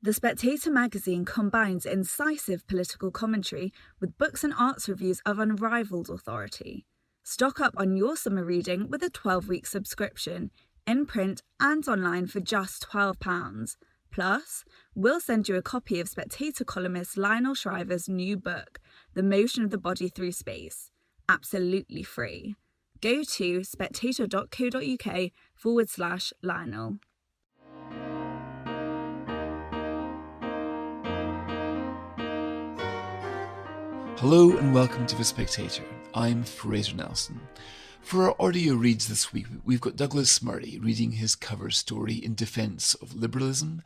The Spectator magazine combines incisive political commentary with books and arts reviews of unrivaled authority. Stock up on your summer reading with a 12-week subscription, in print and online for just £12. Plus, we'll send you a copy of Spectator columnist Lionel Shriver's new book, The Motion of the Body Through Space, absolutely free. Go to spectator.co.uk/Lionel. Hello and welcome to The Spectator. I'm Fraser Nelson. For our audio reads this week, we've got Douglas Murray reading his cover story in defence of liberalism.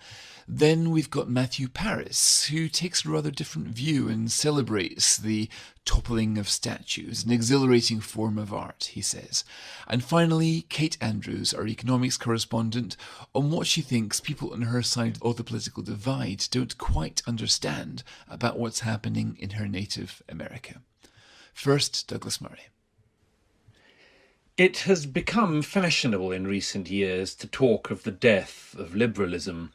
Then we've got Matthew Paris, who takes a rather different view and celebrates the toppling of statues, an exhilarating form of art, he says. And finally, Kate Andrews, our economics correspondent, on what she thinks people on her side of the political divide don't quite understand about what's happening in her native America. First, Douglas Murray. It has become fashionable in recent years to talk of the death of liberalism.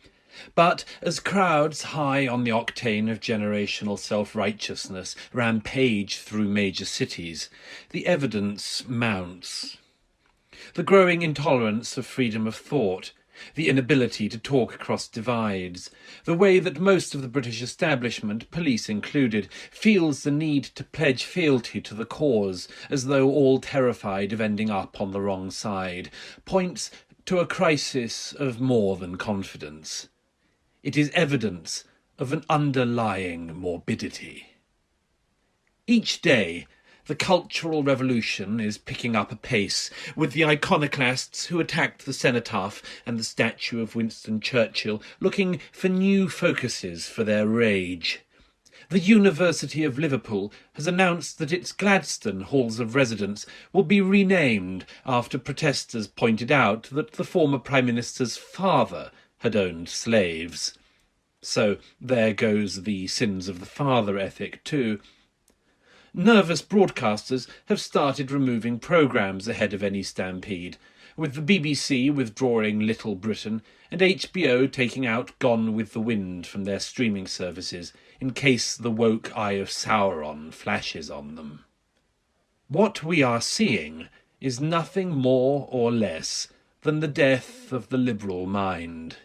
But as crowds high on the octane of generational self-righteousness rampage through major cities, the evidence mounts. The growing intolerance of freedom of thought, the inability to talk across divides, the way that most of the British establishment, police included, feels the need to pledge fealty to the cause, as though all terrified of ending up on the wrong side, points to a crisis of more than confidence. It is evidence of an underlying morbidity. Each day, the cultural revolution is picking up a pace, with the iconoclasts who attacked the cenotaph and the statue of Winston Churchill looking for new focuses for their rage. The University of Liverpool has announced that its Gladstone halls of residence will be renamed after protesters pointed out that the former Prime Minister's father had owned slaves. So there goes the sins of the father ethic too. Nervous broadcasters have started removing programmes ahead of any stampede, with the BBC withdrawing Little Britain and HBO taking out Gone with the Wind from their streaming services in case the woke eye of Sauron flashes on them. What we are seeing is nothing more or less than the death of the liberal mind.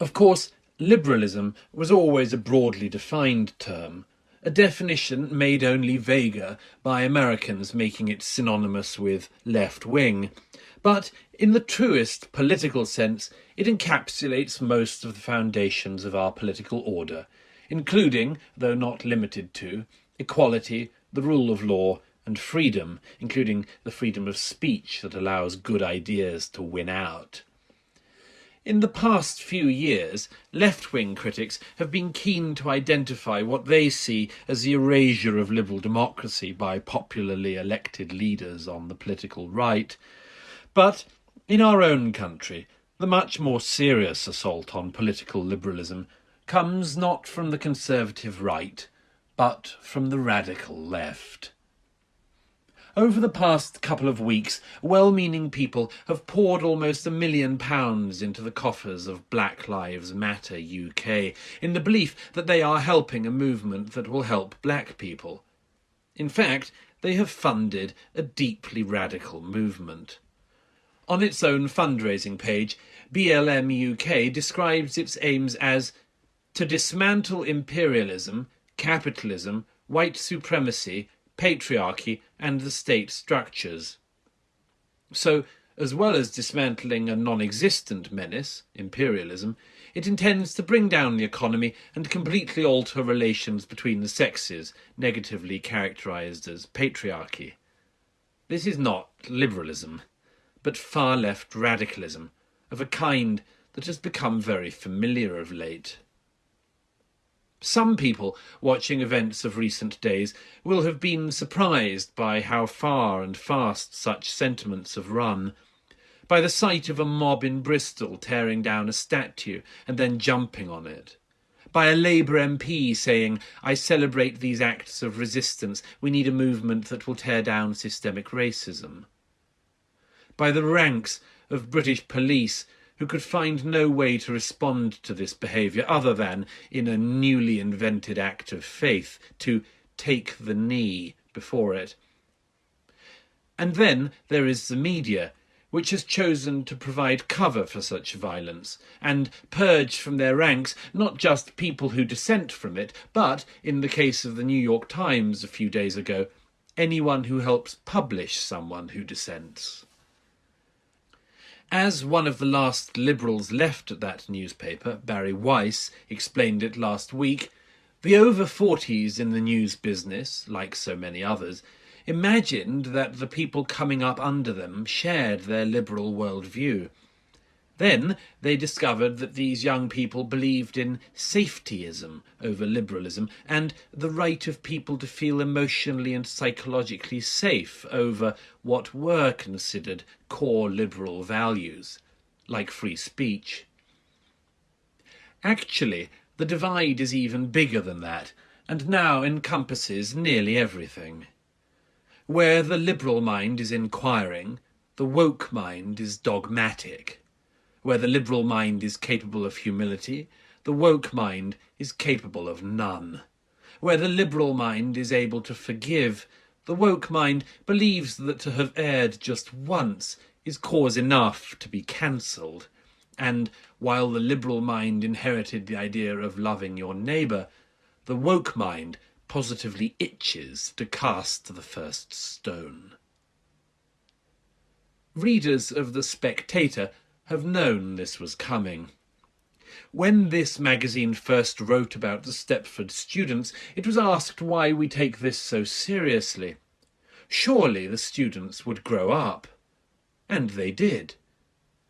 Of course, liberalism was always a broadly defined term, a definition made only vaguer by Americans making it synonymous with left-wing. But in the truest political sense, it encapsulates most of the foundations of our political order, including, though not limited to, equality, the rule of law, and freedom, including the freedom of speech that allows good ideas to win out. In the past few years, left-wing critics have been keen to identify what they see as the erasure of liberal democracy by popularly elected leaders on the political right. But in our own country, the much more serious assault on political liberalism comes not from the conservative right, but from the radical left. Over the past couple of weeks, well-meaning people have poured almost £1 million into the coffers of Black Lives Matter UK, in the belief that they are helping a movement that will help black people. In fact, they have funded a deeply radical movement. On its own fundraising page, BLM UK describes its aims as to dismantle imperialism, capitalism, white supremacy, patriarchy and the state structures. So, as well as dismantling a non-existent menace, imperialism, it intends to bring down the economy and completely alter relations between the sexes, negatively characterised as patriarchy. This is not liberalism, but far-left radicalism, of a kind that has become very familiar of late. Some people watching events of recent days will have been surprised by how far and fast such sentiments have run, by the sight of a mob in Bristol tearing down a statue and then jumping on it, by a Labour MP saying, "I celebrate these acts of resistance, we need a movement that will tear down systemic racism," by the ranks of British police who could find no way to respond to this behaviour other than, in a newly invented act of faith, to take the knee before it. And then there is the media, which has chosen to provide cover for such violence and purge from their ranks not just people who dissent from it, but, in the case of the New York Times a few days ago, anyone who helps publish someone who dissents. As one of the last liberals left at that newspaper, Barry Weiss, explained it last week, the over-40s in the news business, like so many others, imagined that the people coming up under them shared their liberal worldview. Then they discovered that these young people believed in safetyism over liberalism and the right of people to feel emotionally and psychologically safe over what were considered core liberal values, like free speech. Actually, the divide is even bigger than that, and now encompasses nearly everything. Where the liberal mind is inquiring, the woke mind is dogmatic. Where the liberal mind is capable of humility, the woke mind is capable of none. Where the liberal mind is able to forgive, the woke mind believes that to have erred just once is cause enough to be cancelled. And while the liberal mind inherited the idea of loving your neighbour, the woke mind positively itches to cast the first stone. Readers of The Spectator have known this was coming. When this magazine first wrote about the Stepford students, it was asked why we take this so seriously. Surely the students would grow up. And they did.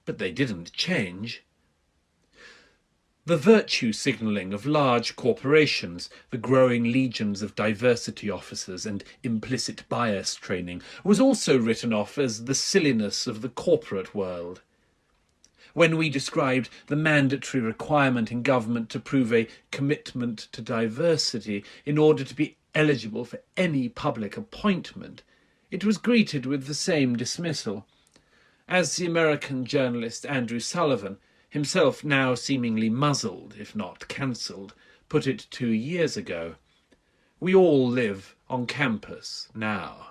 But they didn't change. The virtue signalling of large corporations, the growing legions of diversity officers and implicit bias training was also written off as the silliness of the corporate world. When we described the mandatory requirement in government to prove a commitment to diversity in order to be eligible for any public appointment, it was greeted with the same dismissal. As the American journalist Andrew Sullivan, himself now seemingly muzzled, if not cancelled, put it 2 years ago, we all live on campus now.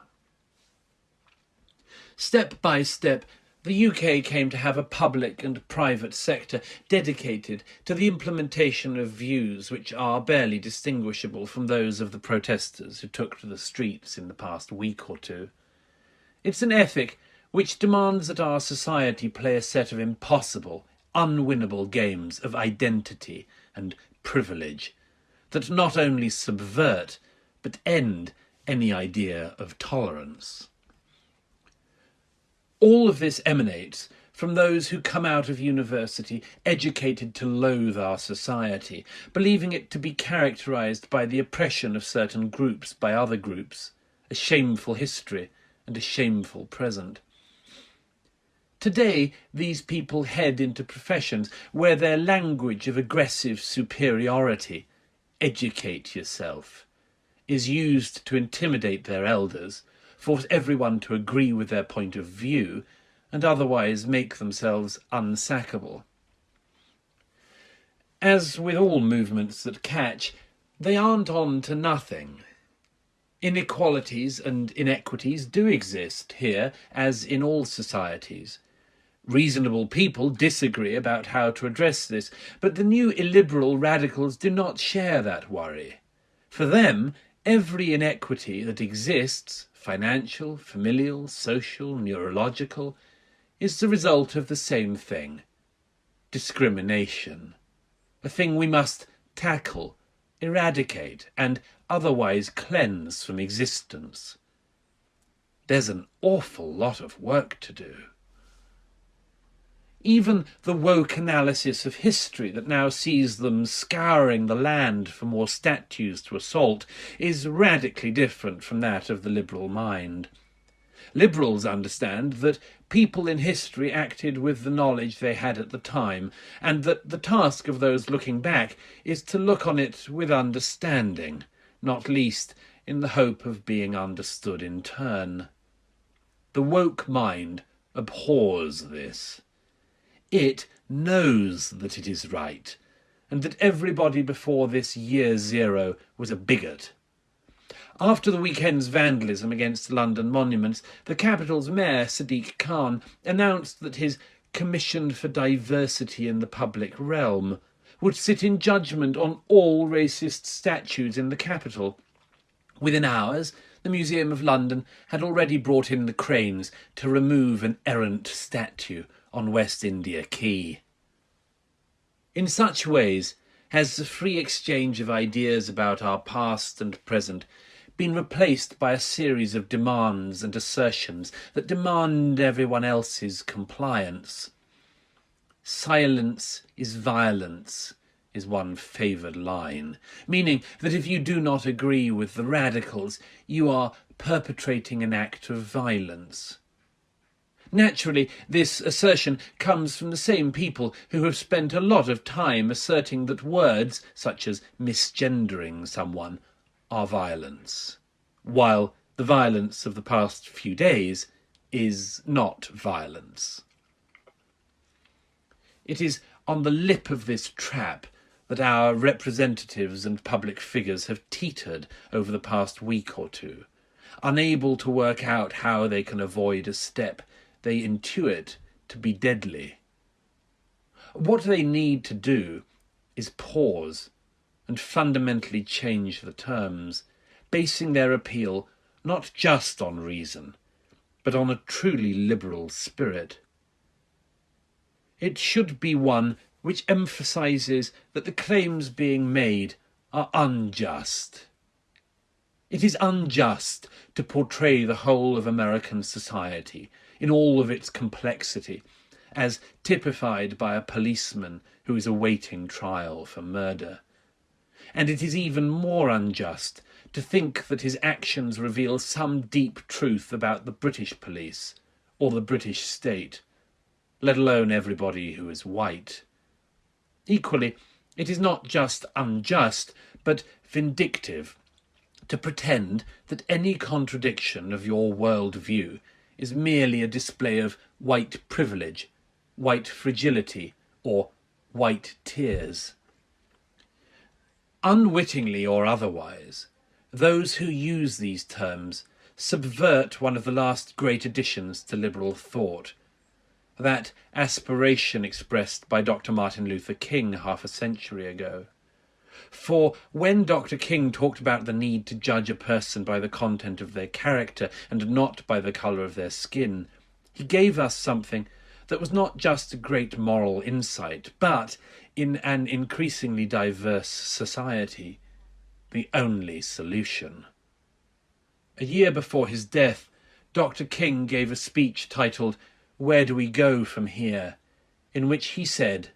Step by step, the UK came to have a public and private sector dedicated to the implementation of views which are barely distinguishable from those of the protesters who took to the streets in the past week or two. It's an ethic which demands that our society play a set of impossible, unwinnable games of identity and privilege that not only subvert but end any idea of tolerance. All of this emanates from those who come out of university educated to loathe our society, believing it to be characterised by the oppression of certain groups by other groups, a shameful history and a shameful present. Today, these people head into professions where their language of aggressive superiority, educate yourself, is used to intimidate their elders, force everyone to agree with their point of view, and otherwise make themselves unsackable. As with all movements that catch, they aren't on to nothing. Inequalities and inequities do exist here, as in all societies. Reasonable people disagree about how to address this, but the new illiberal radicals do not share that worry. For them, every inequity that exists, financial, familial, social, neurological, is the result of the same thing: discrimination. A thing we must tackle, eradicate, and otherwise cleanse from existence. There's an awful lot of work to do. Even the woke analysis of history that now sees them scouring the land for more statues to assault is radically different from that of the liberal mind. Liberals understand that people in history acted with the knowledge they had at the time, and that the task of those looking back is to look on it with understanding, not least in the hope of being understood in turn. The woke mind abhors this. It knows that it is right, and that everybody before this year zero was a bigot. After the weekend's vandalism against London monuments, the capital's mayor, Sadiq Khan, announced that his Commission for Diversity in the Public Realm would sit in judgment on all racist statues in the capital. Within hours, the Museum of London had already brought in the cranes to remove an errant statue on West India Quay. In such ways has the free exchange of ideas about our past and present been replaced by a series of demands and assertions that demand everyone else's compliance. Silence is violence is one favoured line, meaning that if you do not agree with the radicals, you are perpetrating an act of violence. Naturally, this assertion comes from the same people who have spent a lot of time asserting that words, such as misgendering someone, are violence, while the violence of the past few days is not violence. It is on the lip of this trap that our representatives and public figures have teetered over the past week or two, unable to work out how they can avoid a step they intuit to be deadly. What they need to do is pause and fundamentally change the terms, basing their appeal not just on reason, but on a truly liberal spirit. It should be one which emphasises that the claims being made are unjust. It is unjust to portray the whole of American society in all of its complexity, as typified by a policeman who is awaiting trial for murder. And it is even more unjust to think that his actions reveal some deep truth about the British police or the British state, let alone everybody who is white. Equally, it is not just unjust, but vindictive to pretend that any contradiction of your worldview is merely a display of white privilege, white fragility, or white tears. Unwittingly or otherwise, those who use these terms subvert one of the last great additions to liberal thought, that aspiration expressed by Dr. Martin Luther King half a century ago. For when Dr. King talked about the need to judge a person by the content of their character and not by the colour of their skin, he gave us something that was not just a great moral insight, but, in an increasingly diverse society, the only solution. A year before his death, Dr. King gave a speech titled "Where Do We Go From Here?", in which he said,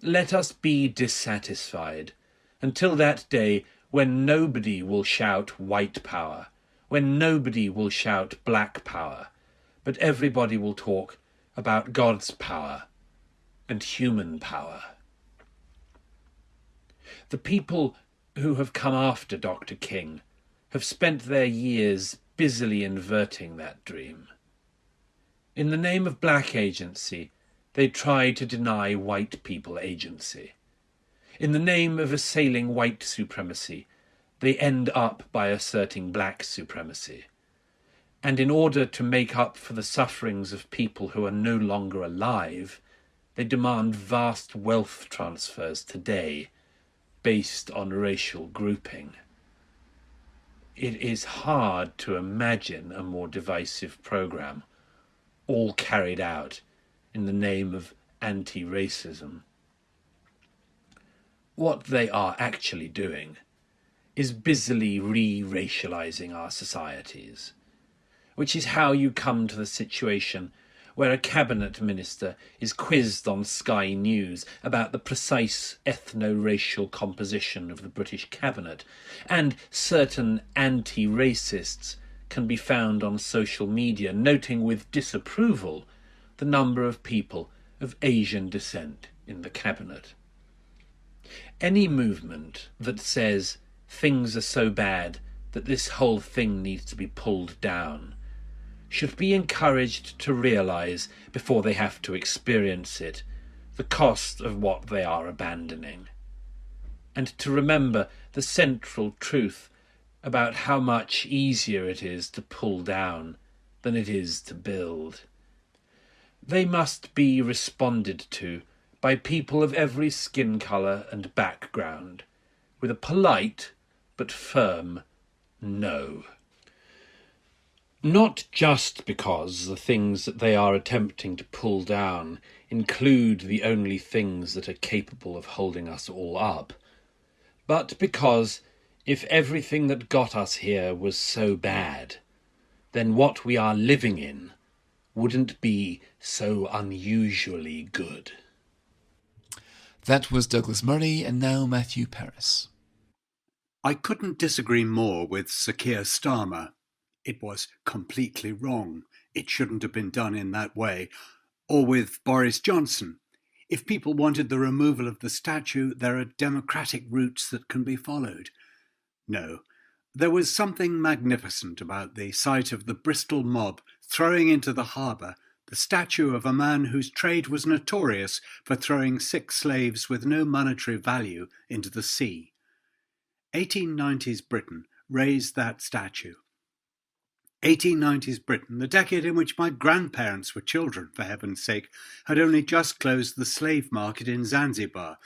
"Let us be dissatisfied until that day when nobody will shout white power, when nobody will shout black power, but everybody will talk about God's power and human power." The people who have come after Dr. King have spent their years busily inverting that dream. In the name of black agency, they try to deny white people agency. In the name of assailing white supremacy, they end up by asserting black supremacy. And in order to make up for the sufferings of people who are no longer alive, they demand vast wealth transfers today, based on racial grouping. It is hard to imagine a more divisive program, all carried out in the name of anti-racism. What they are actually doing is busily re-racializing our societies, which is how you come to the situation where a cabinet minister is quizzed on Sky News about the precise ethno-racial composition of the British cabinet, and certain anti-racists can be found on social media noting with disapproval the number of people of Asian descent in the cabinet. Any movement that says things are so bad that this whole thing needs to be pulled down should be encouraged to realise, before they have to experience it, the cost of what they are abandoning, and to remember the central truth about how much easier it is to pull down than it is to build. They must be responded to by people of every skin colour and background, with a polite but firm no. Not just because the things that they are attempting to pull down include the only things that are capable of holding us all up, but because if everything that got us here was so bad, then what we are living in wouldn't be so unusually good. That was Douglas Murray, and now Matthew Paris. I couldn't disagree more with Sir Keir Starmer. It was completely wrong. It shouldn't have been done in that way. Or with Boris Johnson. If people wanted the removal of the statue, there are democratic routes that can be followed. No, there was something magnificent about the sight of the Bristol mob throwing into the harbour the statue of a man whose trade was notorious for throwing 6 slaves with no monetary value into the sea. 1890s Britain raised that statue. 1890s Britain, the decade in which my grandparents were children, for heaven's sake, had only just closed the slave market in Zanzibar.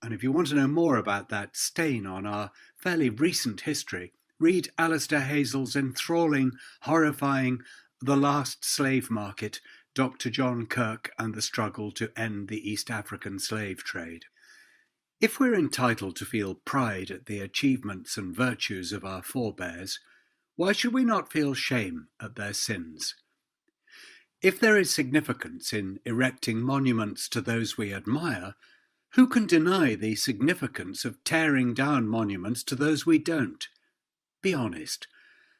And if you want to know more about that stain on our fairly recent history, read Alistair Hazel's enthralling, horrifying The Last Slave Market, Dr. John Kirk and the Struggle to End the East African Slave Trade. If we're entitled to feel pride at the achievements and virtues of our forebears, why should we not feel shame at their sins? If there is significance in erecting monuments to those we admire, who can deny the significance of tearing down monuments to those we don't? Be honest.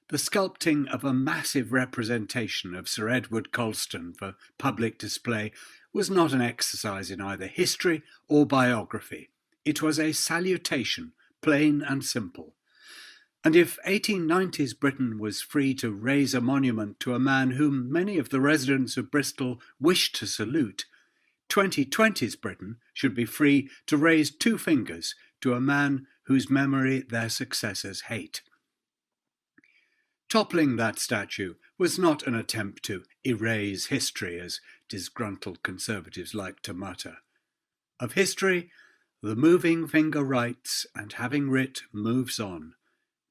The sculpting of a massive representation of Sir Edward Colston for public display was not an exercise in either history or biography. It was a salutation, plain and simple. And if 1890s Britain was free to raise a monument to a man whom many of the residents of Bristol wished to salute, 2020s Britain should be free to raise 2 fingers to a man whose memory their successors hate. Toppling that statue was not an attempt to erase history, as disgruntled Conservatives like to mutter. Of history, the moving finger writes, and having writ, moves on.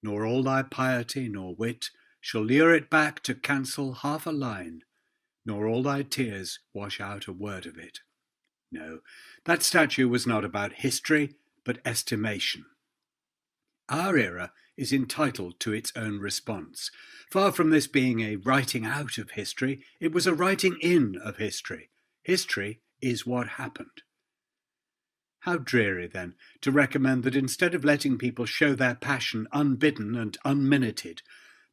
Nor all thy piety nor wit shall lure it back to cancel half a line, nor all thy tears wash out a word of it. No, that statue was not about history, but estimation. Our era is entitled to its own response. Far from this being a writing out of history, it was a writing in of history. History is what happened. How dreary, then, to recommend that instead of letting people show their passion unbidden and unminuted,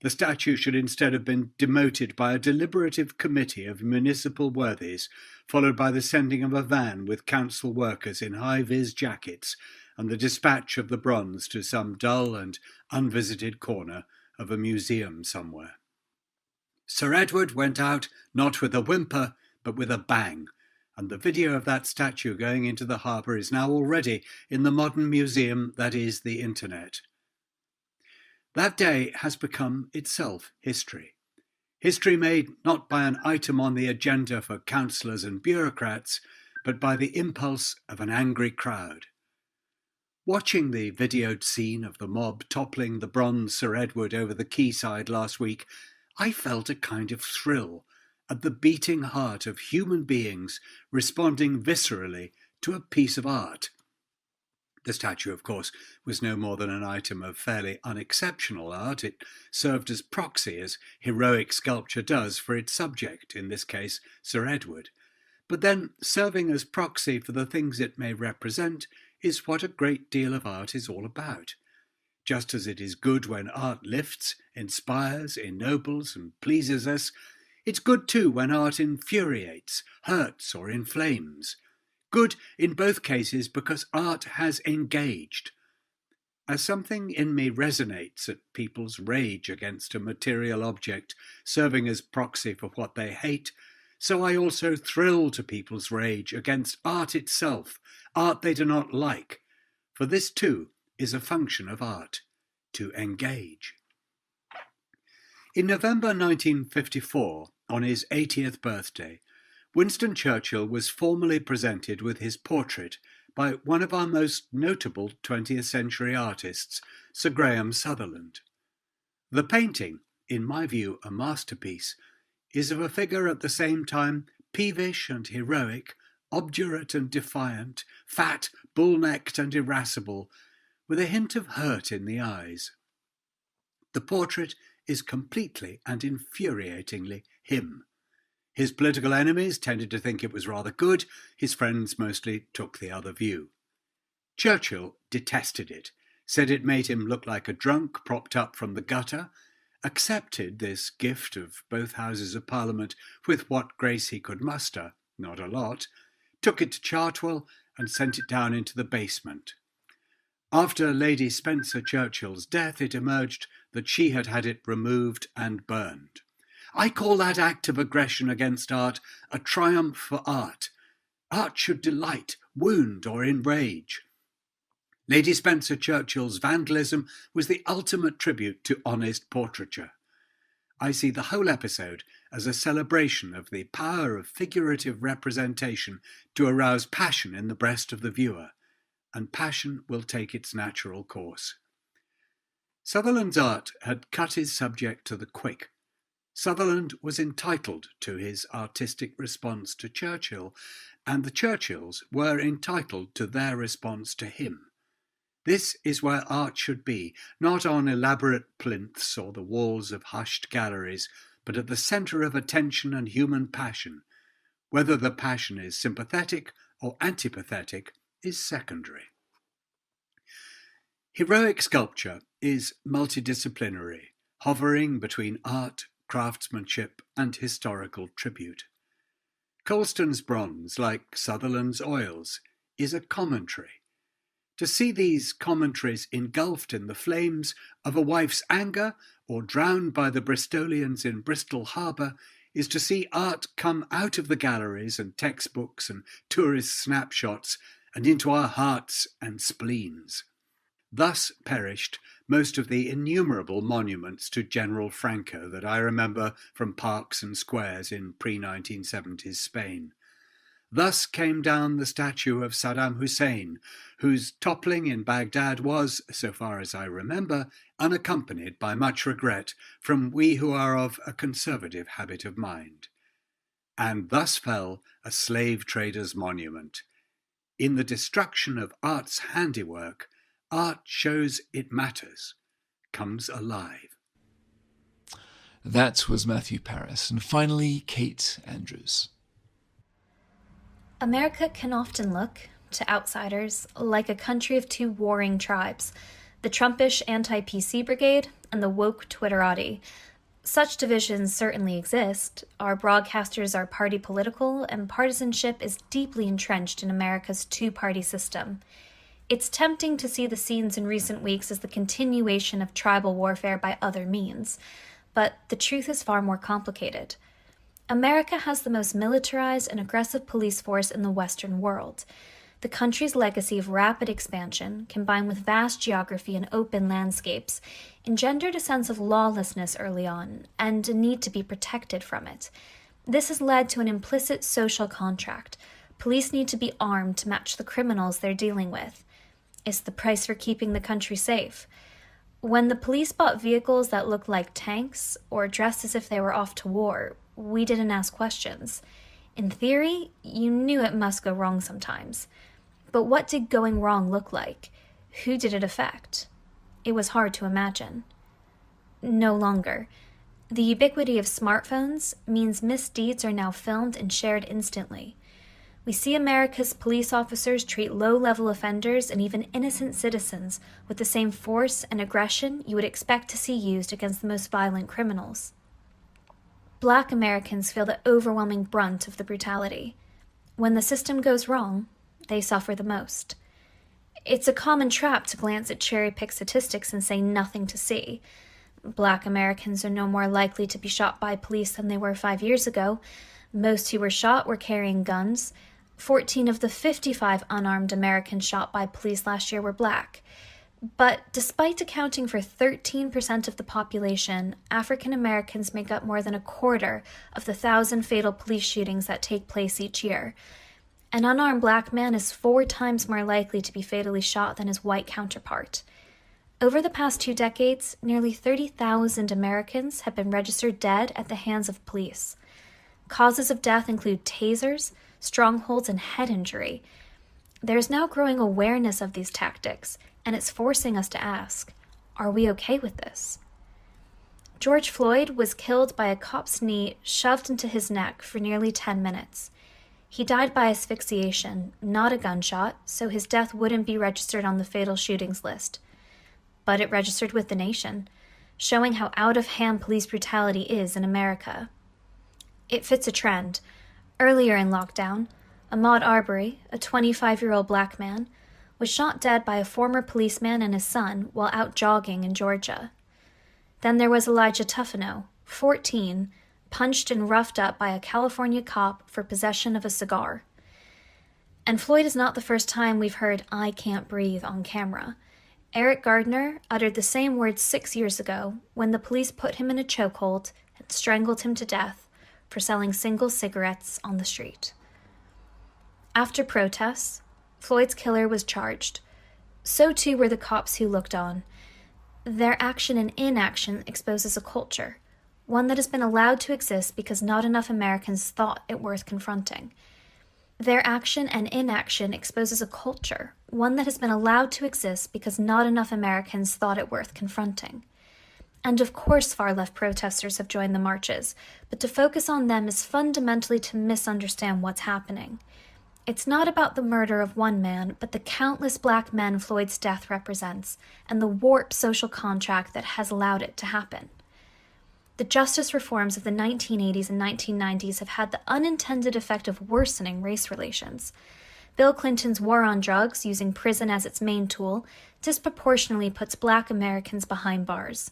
the statue should instead have been demoted by a deliberative committee of municipal worthies, followed by the sending of a van with council workers in high-vis jackets and the dispatch of the bronze to some dull and unvisited corner of a museum somewhere. Sir Edward went out not with a whimper, but with a bang, and the video of that statue going into the harbour is now already in the modern museum that is the internet. That day has become itself history. History made not by an item on the agenda for councillors and bureaucrats, but by the impulse of an angry crowd. Watching the videoed scene of the mob toppling the bronze Sir Edward over the quayside last week, I felt a kind of thrill at the beating heart of human beings responding viscerally to a piece of art. The statue, of course, was no more than an item of fairly unexceptional art. It served as proxy, as heroic sculpture does, for its subject, in this case, Sir Edward. But then, serving as proxy for the things it may represent is what a great deal of art is all about. Just as it is good when art lifts, inspires, ennobles, and pleases us, it's good too when art infuriates, hurts, or inflames. Good in both cases because art has engaged. As something in me resonates at people's rage against a material object serving as proxy for what they hate, so I also thrill to people's rage against art itself, art they do not like, for this too is a function of art, to engage. In November 1954, on his 80th birthday, Winston Churchill was formally presented with his portrait by one of our most notable 20th century artists, Sir Graham Sutherland. The painting, in my view a masterpiece, is of a figure at the same time peevish and heroic, obdurate and defiant, fat, bull-necked and irascible, with a hint of hurt in the eyes. The portrait is completely and infuriatingly him. His political enemies tended to think it was rather good, his friends mostly took the other view. Churchill detested it, said it made him look like a drunk propped up from the gutter, accepted this gift of both Houses of Parliament with what grace he could muster, not a lot, took it to Chartwell and sent it down into the basement. After Lady Spencer Churchill's death, it emerged that she had had it removed and burned. I call that act of aggression against art a triumph for art. Art should delight, wound, or enrage. Lady Spencer Churchill's vandalism was the ultimate tribute to honest portraiture. I see the whole episode as a celebration of the power of figurative representation to arouse passion in the breast of the viewer, and passion will take its natural course. Sutherland's art had cut his subject to the quick. Sutherland was entitled to his artistic response to Churchill, and the Churchills were entitled to their response to him. This is where art should be, not on elaborate plinths or the walls of hushed galleries, but at the centre of attention and human passion. Whether the passion is sympathetic or antipathetic is secondary. Heroic sculpture is multidisciplinary, hovering between art, craftsmanship, and historical tribute. Colston's bronze, like Sutherland's oils, is a commentary. To see these commentaries engulfed in the flames of a wife's anger or drowned by the Bristolians in Bristol Harbour is to see art come out of the galleries and textbooks and tourist snapshots and into our hearts and spleens. Thus perished most of the innumerable monuments to General Franco that I remember from parks and squares in pre-1970s Spain. Thus came down the statue of Saddam Hussein, whose toppling in Baghdad was, so far as I remember, unaccompanied by much regret from we who are of a conservative habit of mind. And thus fell a slave trader's monument. In the destruction of art's handiwork, art shows it matters, comes alive. That was Matthew Paris. And finally, Kate Andrews. America can often look, to outsiders, like a country of two warring tribes, the Trumpish anti-PC brigade and the woke Twitterati. Such divisions certainly exist. Our broadcasters are party political, and partisanship is deeply entrenched in America's two-party system. It's tempting to see the scenes in recent weeks as the continuation of tribal warfare by other means, but the truth is far more complicated. America has the most militarized and aggressive police force in the Western world. The country's legacy of rapid expansion, combined with vast geography and open landscapes, engendered a sense of lawlessness early on, and a need to be protected from it. This has led to an implicit social contract. Police need to be armed to match the criminals they're dealing with. It's the price for keeping the country safe. When the police bought vehicles that looked like tanks, or dressed as if they were off to war, we didn't ask questions. In theory, you knew it must go wrong sometimes. But what did going wrong look like? Who did it affect? It was hard to imagine. No longer. The ubiquity of smartphones means misdeeds are now filmed and shared instantly. We see America's police officers treat low-level offenders and even innocent citizens with the same force and aggression you would expect to see used against the most violent criminals. Black Americans feel the overwhelming brunt of the brutality. When the system goes wrong, they suffer the most. It's a common trap to glance at cherry-picked statistics and say nothing to see. Black Americans are no more likely to be shot by police than they were 5 years ago. Most who were shot were carrying guns. 14 of the 55 unarmed Americans shot by police last year were black. But despite accounting for 13% of the population, African Americans make up more than a quarter of the 1,000 fatal police shootings that take place each year. An unarmed black man is 4 times more likely to be fatally shot than his white counterpart. Over the past 2 decades, nearly 30,000 Americans have been registered dead at the hands of police. Causes of death include tasers, strongholds, and head injury. There is now growing awareness of these tactics, and it's forcing us to ask, are we okay with this? George Floyd was killed by a cop's knee shoved into his neck for nearly 10 minutes. He died by asphyxiation, not a gunshot, so his death wouldn't be registered on the fatal shootings list. But it registered with the nation, showing how out-of-hand police brutality is in America. It fits a trend. Earlier in lockdown, Ahmaud Arbery, a 25-year-old black man, was shot dead by a former policeman and his son while out jogging in Georgia. Then there was Elijah Tufano, 14, punched and roughed up by a California cop for possession of a cigar. And Floyd is not the first time we've heard "I can't breathe" on camera. Eric Gardner uttered the same words 6 years ago when the police put him in a chokehold and strangled him to death for selling single cigarettes on the street. After protests, Floyd's killer was charged. So too were the cops who looked on. Their action and inaction exposes a culture, one that has been allowed to exist because not enough Americans thought it worth confronting. Their action and inaction exposes a culture, one that has been allowed to exist because not enough Americans thought it worth confronting. And of course far-left protesters have joined the marches, but to focus on them is fundamentally to misunderstand what's happening. It's not about the murder of one man, but the countless black men Floyd's death represents, and the warped social contract that has allowed it to happen. The justice reforms of the 1980s and 1990s have had the unintended effect of worsening race relations. Bill Clinton's war on drugs, using prison as its main tool, disproportionately puts black Americans behind bars.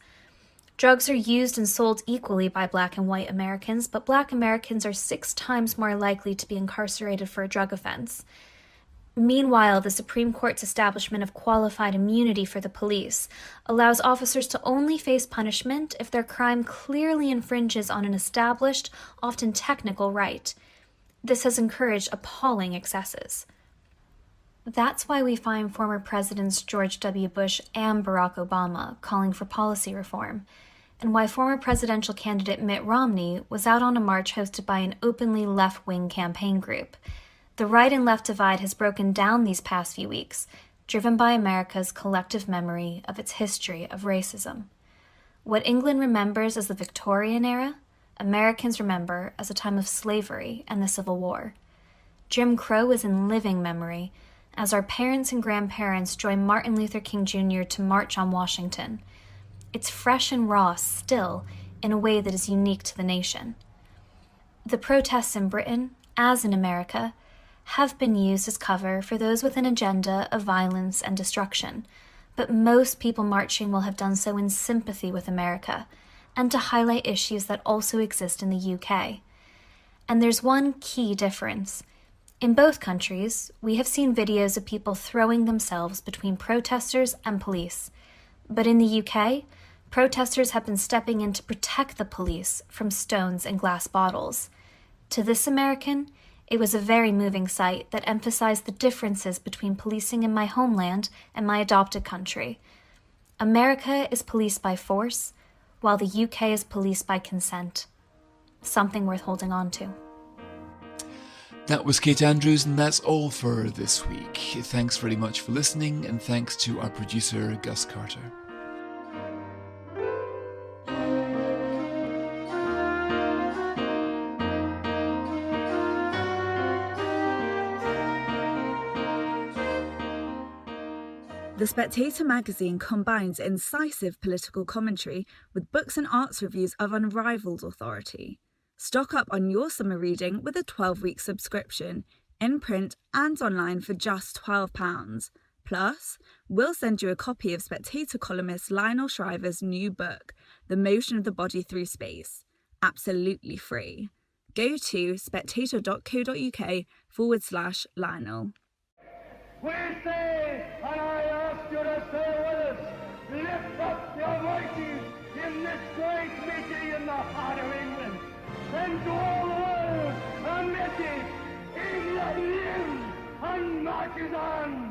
Drugs are used and sold equally by black and white Americans, but black Americans are 6 times more likely to be incarcerated for a drug offense. Meanwhile, the Supreme Court's establishment of qualified immunity for the police allows officers to only face punishment if their crime clearly infringes on an established, often technical right. This has encouraged appalling excesses. That's why we find former Presidents George W. Bush and Barack Obama calling for policy reform, and why former presidential candidate Mitt Romney was out on a march hosted by an openly left-wing campaign group. The right and left divide has broken down these past few weeks, driven by America's collective memory of its history of racism. What England remembers as the Victorian era, Americans remember as a time of slavery and the Civil War. Jim Crow is in living memory, as our parents and grandparents joined Martin Luther King Jr. to march on Washington. It's fresh and raw still, in a way that is unique to the nation. The protests in Britain, as in America, have been used as cover for those with an agenda of violence and destruction, but most people marching will have done so in sympathy with America, and to highlight issues that also exist in the UK. And there's one key difference. In both countries, we have seen videos of people throwing themselves between protesters and police. But in the UK, protesters have been stepping in to protect the police from stones and glass bottles. To this American, it was a very moving sight that emphasized the differences between policing in my homeland and my adopted country. America is policed by force, while the UK is policed by consent. Something worth holding on to. That was Kate Andrews, and that's all for this week. Thanks very much for listening, and thanks to our producer, Gus Carter. The Spectator magazine combines incisive political commentary with books and arts reviews of unrivaled authority. Stock up on your summer reading with a 12-week subscription, in print and online for just £12. Plus, we'll send you a copy of Spectator columnist Lionel Shriver's new book, The Motion of the Body Through Space, absolutely free. Go to spectator.co.uk/Lionel. We say, and I ask you to say with us, lift up your voices in this great meeting in the heart of England, and to all the world a message: England lives and marches on.